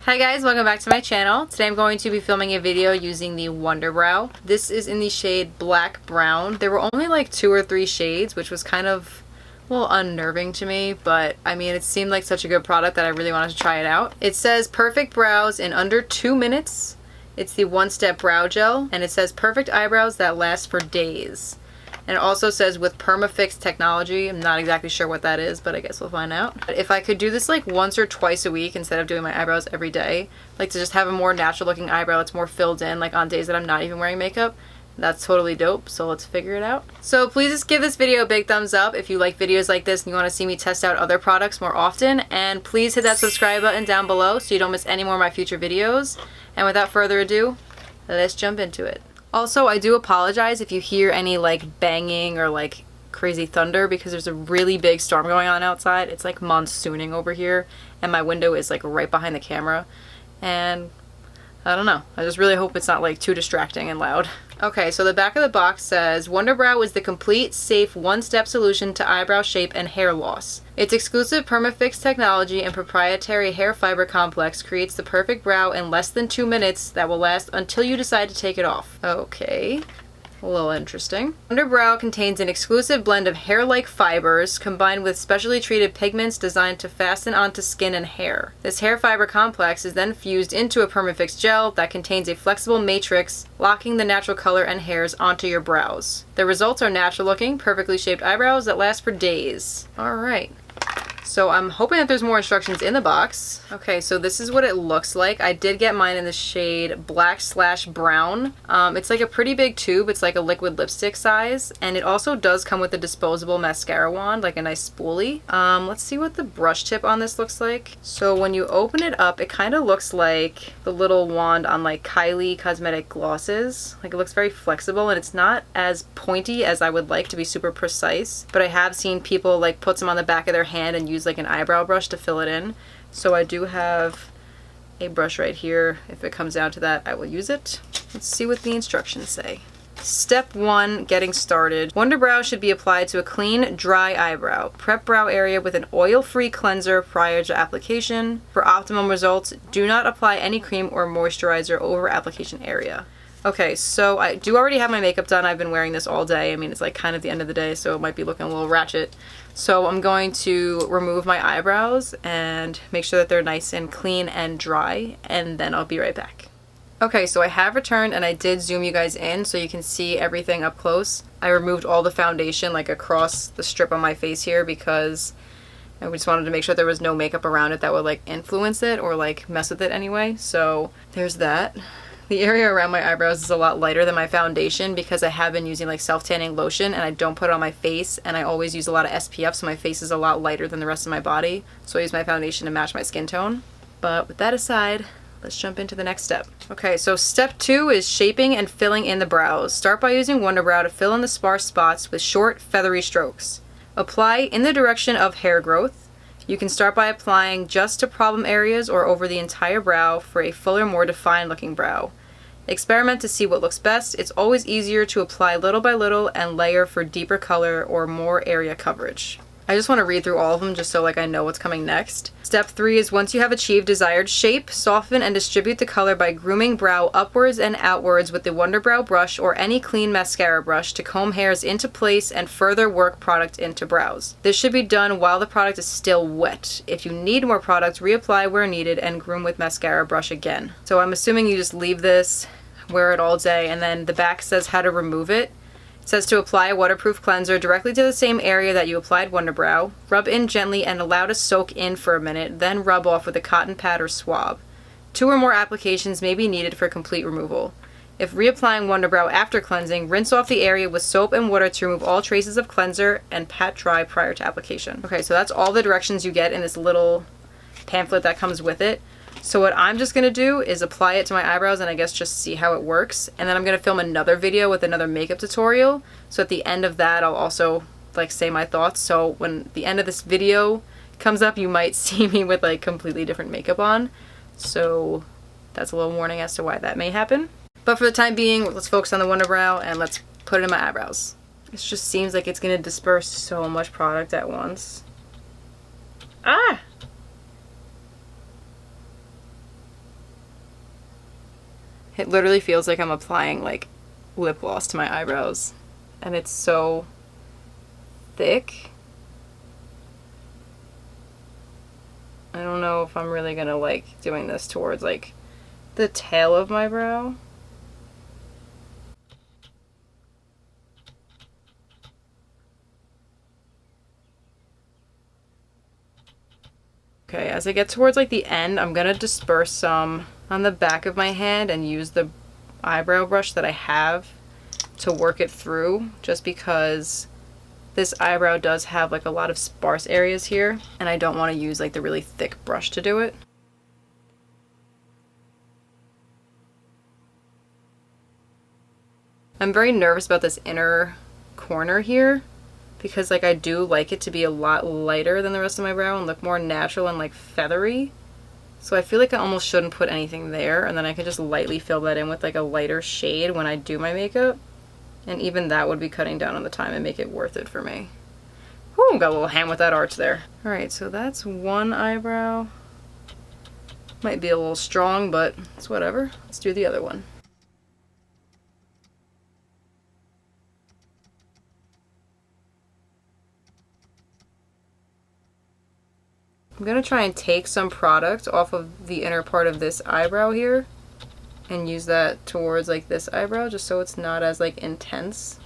Hi guys, welcome back to my channel. Today I'm going to be filming a video using the Wunderbrow. This is in the shade Black Brown. There were only like 2 or 3 shades, which was kind of, well, unnerving to me, but I mean, it seemed like such a good product that I really wanted to try it out. It says perfect brows in under 2 minutes. It's the one-step brow gel, and it says perfect eyebrows that last for days. And it also says with PermaFix technology. I'm not exactly sure what that is, but I guess we'll find out. If I could do this like once or twice a week instead of doing my eyebrows every day, like to just have a more natural looking eyebrow that's more filled in, like on days that I'm not even wearing makeup, that's totally dope. So let's figure it out. So please just give this video a big thumbs up if you like videos like this and you want to see me test out other products more often. And please hit that subscribe button down below so you don't miss any more of my future videos. And without further ado, let's jump into it. Also, I do apologize if you hear any like banging or like crazy thunder because there's a really big storm going on outside. It's like monsooning over here and my window is like right behind the camera. And I don't know. I just really hope it's not like too distracting and loud. Okay, so the back of the box says, Wunderbrow is the complete, safe, one-step solution to eyebrow shape and hair loss. Its exclusive PermaFix technology and proprietary hair fiber complex creates the perfect brow in less than 2 minutes that will last until you decide to take it off. Okay. A little interesting. Wunderbrow contains an exclusive blend of hair-like fibers combined with specially treated pigments designed to fasten onto skin and hair. This hair fiber complex is then fused into a PermaFix gel that contains a flexible matrix, locking the natural color and hairs onto your brows. The results are natural-looking, perfectly shaped eyebrows that last for days. Alright. So I'm hoping that there's more instructions in the box. Okay, so this is what it looks like. I did get mine in the shade Black/Brown. It's like a pretty big tube. It's like a liquid lipstick size. And it also does come with a disposable mascara wand, like a nice spoolie. Let's see what the brush tip on this looks like. So when you open it up, it kind of looks like the little wand on like Kylie cosmetic glosses. Like it looks very flexible and it's not as pointy as I would like to be super precise. But I have seen people like put some on the back of their hand and use like an eyebrow brush to fill it in. So I do have a brush right here. If it comes down to that, I will use it. Let's see what the instructions say. Step 1, getting started. Wunderbrow should be applied to a clean, dry eyebrow. Prep brow area with an oil-free cleanser prior to application. For optimum results, do not apply any cream or moisturizer over application area. Okay, so I do already have my makeup done. I've been wearing this all day. I mean, it's like kind of the end of the day, so it might be looking a little ratchet. So I'm going to remove my eyebrows and make sure that they're nice and clean and dry, and then I'll be right back. Okay, so I have returned and I did zoom you guys in so you can see everything up close. I removed all the foundation like across the strip on my face here because I just wanted to make sure there was no makeup around it that would like influence it or like mess with it anyway. So there's that. The area around my eyebrows is a lot lighter than my foundation because I have been using like self-tanning lotion and I don't put it on my face, and I always use a lot of SPF, so my face is a lot lighter than the rest of my body. So I use my foundation to match my skin tone. But with that aside, let's jump into the next step. Okay, so step 2 is shaping and filling in the brows. Start by using Wunderbrow to fill in the sparse spots with short, feathery strokes. Apply in the direction of hair growth. You can start by applying just to problem areas or over the entire brow for a fuller, more defined looking brow. Experiment to see what looks best. It's always easier to apply little by little and layer for deeper color or more area coverage. I just want to read through all of them just so like I know what's coming next. Step 3 is once you have achieved desired shape, soften and distribute the color by grooming brow upwards and outwards with the Wunderbrow brush or any clean mascara brush to comb hairs into place and further work product into brows. This should be done while the product is still wet. If you need more product, reapply where needed and groom with mascara brush again. So I'm assuming you just leave this, wear it all day, and then the back says how to remove it. It says to apply a waterproof cleanser directly to the same area that you applied Wunderbrow. Rub in gently and allow to soak in for a minute, then rub off with a cotton pad or swab. 2 or more applications may be needed for complete removal. If reapplying Wunderbrow after cleansing, rinse off the area with soap and water to remove all traces of cleanser and pat dry prior to application. Okay, so that's all the directions you get in this little pamphlet that comes with it. So what I'm just going to do is apply it to my eyebrows and I guess just see how it works. And then I'm going to film another video with another makeup tutorial. So at the end of that, I'll also like say my thoughts. So when the end of this video comes up, you might see me with like completely different makeup on. So that's a little warning as to why that may happen. But for the time being, let's focus on the Wunderbrow and let's put it in my eyebrows. It just seems like it's going to disperse so much product at once. Ah! It literally feels like I'm applying like lip gloss to my eyebrows, and it's so thick. I don't know if I'm really gonna like doing this towards like the tail of my brow. Okay, as I get towards like the end, I'm gonna disperse some on the back of my hand and use the eyebrow brush that I have to work it through, just because this eyebrow does have like a lot of sparse areas here and I don't want to use like the really thick brush to do it. I'm very nervous about this inner corner here because like I do like it to be a lot lighter than the rest of my brow and look more natural and like feathery. So I feel like I almost shouldn't put anything there, and then I could just lightly fill that in with like a lighter shade when I do my makeup. And even that would be cutting down on the time and make it worth it for me. Whew, got a little hand with that arch there. Alright, so that's one eyebrow. Might be a little strong, but it's whatever. Let's do the other one. I'm going to try and take some product off of the inner part of this eyebrow here and use that towards like this eyebrow just so it's not as like intense.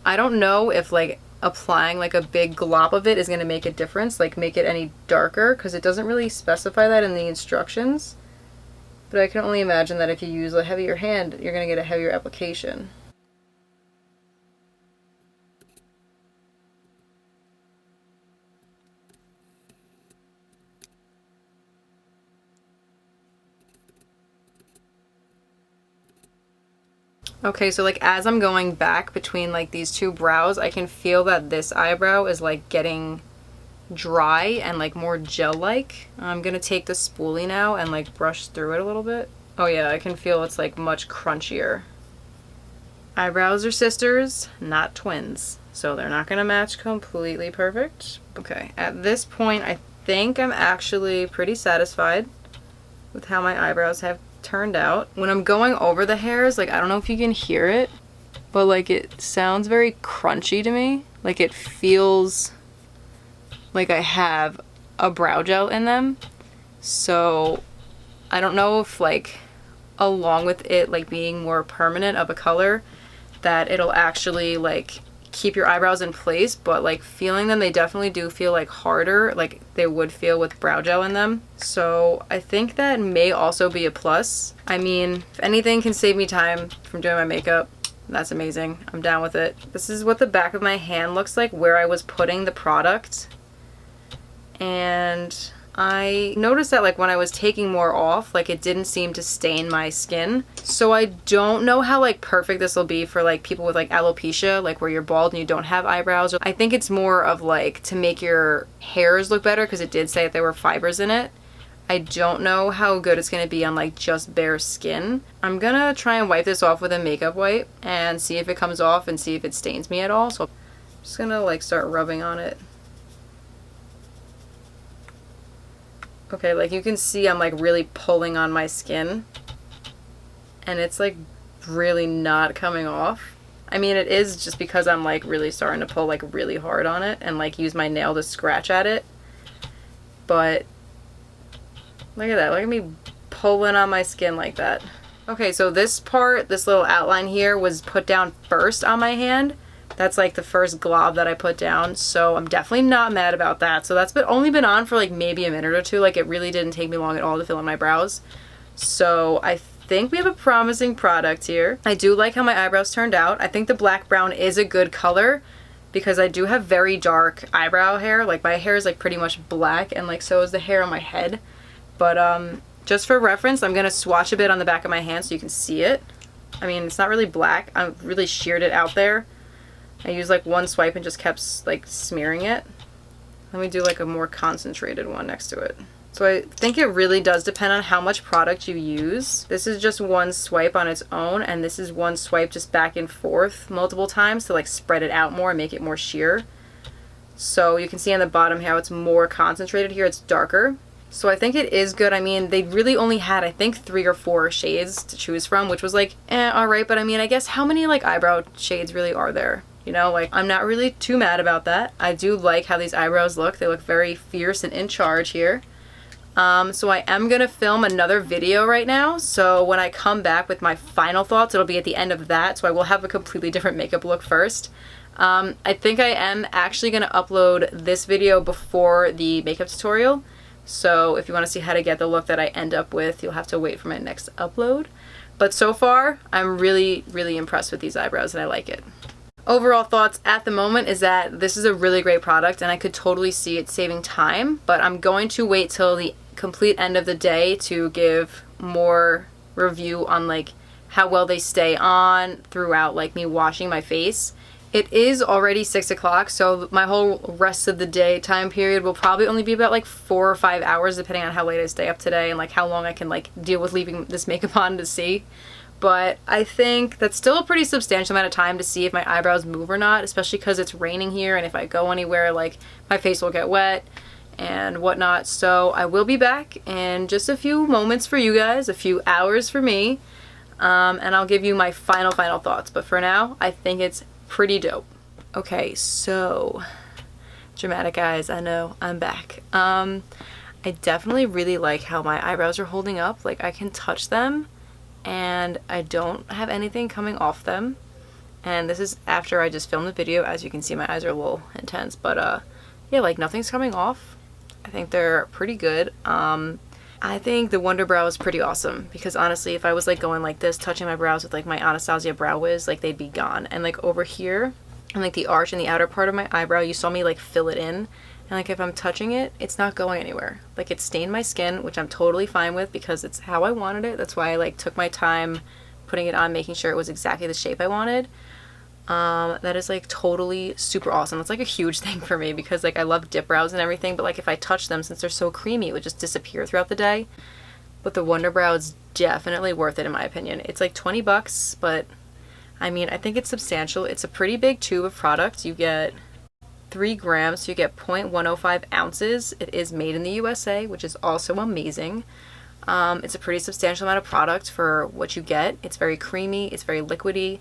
I don't know if like applying like a big glob of it is going to make a difference, like make it any darker, because it doesn't really specify that in the instructions. But I can only imagine that if you use a heavier hand, you're going to get a heavier application. Okay, so like as I'm going back between like these two brows, I can feel that this eyebrow is like getting dry and like more gel-like. I'm gonna take the spoolie now and like brush through it a little bit. Oh yeah, I can feel it's like much crunchier. Eyebrows are sisters, not twins, so they're not gonna match completely perfect. Okay, at this point I think I'm actually pretty satisfied with how my eyebrows have turned out. When I'm going over the hairs, like I don't know if you can hear it, but like it sounds very crunchy to me. Like it feels like I have a brow gel in them. So I don't know if like along with it like being more permanent of a color that it'll actually like keep your eyebrows in place, but like feeling them, they definitely do feel like harder, like they would feel with brow gel in them. So I think that may also be a plus. I mean, if anything can save me time from doing my makeup, that's amazing. I'm down with it. This is what the back of my hand looks like where I was putting the product. And I noticed that like when I was taking more off, like it didn't seem to stain my skin. So I don't know how like perfect this will be for like people with like alopecia, like where you're bald and you don't have eyebrows. I think it's more of like to make your hairs look better, because it did say that there were fibers in it. I don't know how good it's going to be on like just bare skin. I'm gonna try and wipe this off with a makeup wipe and see if it comes off and see if it stains me at all. So I'm just gonna like start rubbing on it. Okay, like you can see I'm like really pulling on my skin and it's like really not coming off. I mean, it is just because I'm like really starting to pull like really hard on it and like use my nail to scratch at it. But look at that, look at me pulling on my skin like that. Okay, so this part, this little outline here was put down first on my hand. That's like the first glob that I put down, so I'm definitely not mad about that. So that's only been on for like maybe a minute or two. Like it really didn't take me long at all to fill in my brows. So I think we have a promising product here. I do like how my eyebrows turned out. I think the black brown is a good color because I do have very dark eyebrow hair. Like my hair is like pretty much black, and like so is the hair on my head. But just for reference, I'm gonna swatch a bit on the back of my hand so you can see it. I mean, it's not really black. I really sheared it out there. I used like one swipe and just kept like smearing it. Let me do like a more concentrated one next to it. So I think it really does depend on how much product you use. This is just one swipe on its own, and this is one swipe just back and forth multiple times to like spread it out more and make it more sheer. So you can see on the bottom how it's more concentrated here, it's darker. So I think it is good. I mean, they really only had, I think, 3 or 4 shades to choose from, which was like, alright. But I mean, I guess how many like eyebrow shades really are there? You know, like, I'm not really too mad about that. I do like how these eyebrows look. They look very fierce and in charge here. So I am going to film another video right now. So when I come back with my final thoughts, it'll be at the end of that. So I will have a completely different makeup look first. I think I am actually going to upload this video before the makeup tutorial. So if you want to see how to get the look that I end up with, you'll have to wait for my next upload. But so far, I'm really, really impressed with these eyebrows and I like it. Overall thoughts at the moment is that this is a really great product and I could totally see it saving time, but I'm going to wait till the complete end of the day to give more review on like how well they stay on throughout like me washing my face. It is already 6 o'clock, so my whole rest of the day time period will probably only be about like 4 or 5 hours depending on how late I stay up today and like how long I can like deal with leaving this makeup on to see. But I think that's still a pretty substantial amount of time to see if my eyebrows move or not, especially because it's raining here and if I go anywhere, like my face will get wet and whatnot. So I will be back in just a few moments for you guys, a few hours for me, and I'll give you my final thoughts. But for now, I think it's pretty dope. Okay, so dramatic eyes, I know, I'm back. I definitely really like how my eyebrows are holding up. Like I can touch them and I don't have anything coming off them. And this is after I just filmed the video. As you can see, my eyes are a little intense, but yeah, like nothing's coming off. I think they're pretty good. I think the Wunderbrow is pretty awesome because honestly, if I was like going like this, touching my brows with like my Anastasia Brow Wiz, like they'd be gone. And like over here and like the arch and the outer part of my eyebrow, you saw me like fill it in. And like if I'm touching it, it's not going anywhere. Like it stained my skin, which I'm totally fine with because it's how I wanted it. That's why I like took my time putting it on, making sure it was exactly the shape I wanted. That is like totally super awesome. That's like a huge thing for me because like I love dip brows and everything, but like if I touch them, since they're so creamy, it would just disappear throughout the day. But the Wunderbrow is definitely worth it in my opinion. It's like 20 bucks, but I mean, I think it's substantial. It's a pretty big tube of product. You get 3 grams, so you get 0.105 ounces. It is made in the USA, which is also amazing. It's a pretty substantial amount of product for what you get. It's very creamy, it's very liquidy,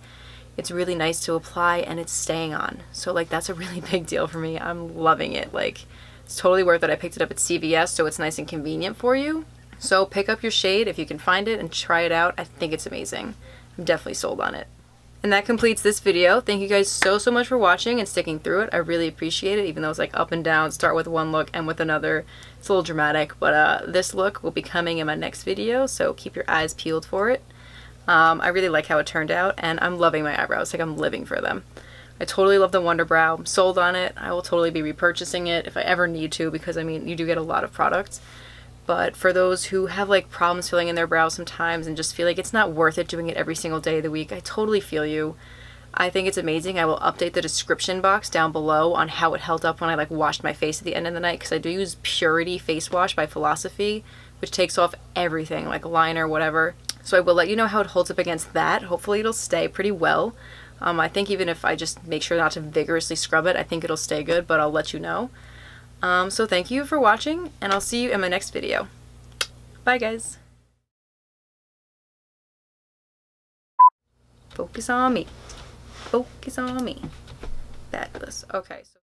it's really nice to apply, and it's staying on. So like that's a really big deal for me. I'm loving it. Like it's totally worth it. I picked it up at CVS, so it's nice and convenient for you. So pick up your shade if you can find it and try it out. I think it's amazing. I'm definitely sold on it. And that completes this video. Thank you guys so much for watching and sticking through it. I really appreciate it, even though it's like up and down, start with one look and with another. It's a little dramatic, but this look will be coming in my next video, so keep your eyes peeled for it. I really like how it turned out, and I'm loving my eyebrows. Like I'm living for them. I totally love the Wunderbrow. I'm sold on it. I will totally be repurchasing it if I ever need to, because I mean, you do get a lot of products. But for those who have like problems filling in their brows sometimes and just feel like it's not worth it doing it every single day of the week, I totally feel you. I think it's amazing. I will update the description box down below on how it held up when I like washed my face at the end of the night, because I do use Purity Face Wash by Philosophy, which takes off everything like liner, whatever. So I will let you know how it holds up against that. Hopefully it'll stay pretty well. I think even if I just make sure not to vigorously scrub it, I think it'll stay good, but I'll let you know. So thank you for watching, and I'll see you in my next video. Bye, guys. Focus on me. Focus on me. Fabulous. Okay. So